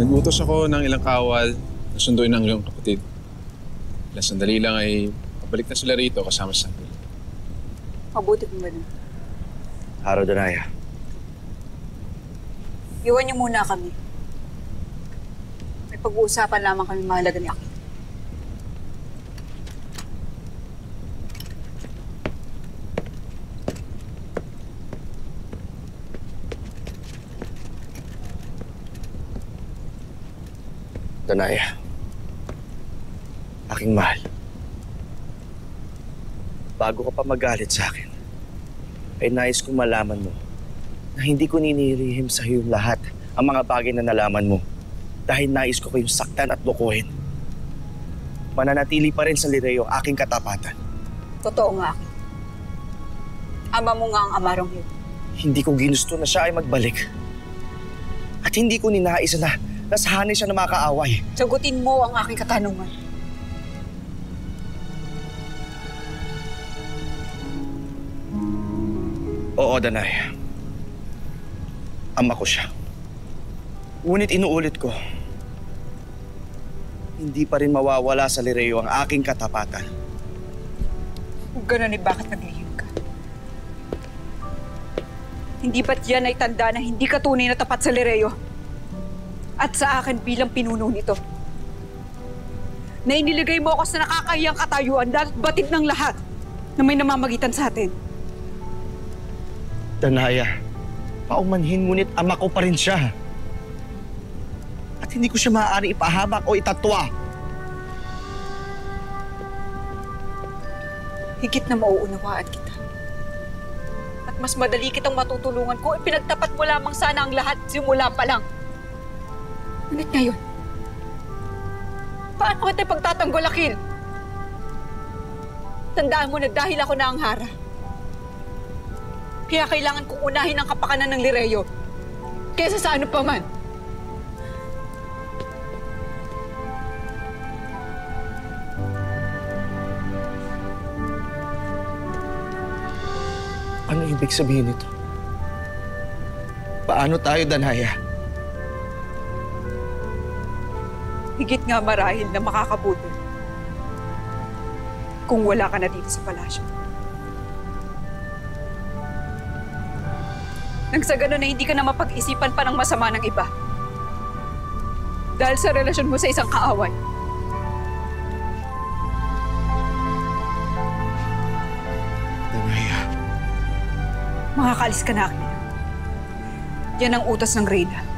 Nagutos ako ng ilang kawal na sunduin ang iyong kapatid. Ilang sandali lang ay pabalik na sila rito kasama sa akin. Mabuti po ba nun? Araw, Danaya. Iwan niyo muna kami. May pag-uusapan lamang kami mahalaga ni Aki. Danaya. Aking mahal. Bago ka pa magalit sa akin, ay nais kong malaman mo na hindi ko ninirihim sa iyo lahat ang mga bagay na nalaman mo dahil nais ko kayong saktan at lukuhin. Mananatili pa rin sa Lireo ang aking katapatan. Totoo nga, Aki. Ama mo nga ang amarong yun. Hindi ko ginusto na siya ay magbalik. At hindi ko ninais na nasahanay siya na makaaway. Sagutin mo ang aking katanungan. Oo, Danay. Ama ko siya. Ngunit inuulit ko, hindi pa rin mawawala sa Lireo ang aking katapatan. Kung ganun eh, bakit naglihim ka? Hindi ba't yan ay tanda na hindi ka tunay na tapat sa Lireo? At sa akin bilang pinuno nito. Na iniligay mo ako sa nakakahiyang katayuan dahil batid ng lahat na may namamagitan sa atin. Danaya, paumanhin ngunit ama ko pa rin siya. At hindi ko siya maaari ipahamak o itatwa. Higit na mauunawaan kita. At mas madali kitang matutulungan kung ipinagtapat mo lamang sana ang lahat simula pa lang. Ngunit ngayon, paano kita pagtatanggol, Akil? Tandaan mo na dahil ako na ang hara. Kaya kailangan kong unahin ang kapakanan ng Lireo kaysa sa ano pa man. Ano ibig sabihin nito? Paano tayo, Danaya? Higit nga marahil na makakabuti kung wala ka na dito sa palasyo. Nang sa ganun na hindi ka na mapag-isipan pa ng masama ng iba. Dahil sa relasyon mo sa isang kaaway. Danaya. Makakaalis ka na, Akil. Yan ang utos ng Reyna.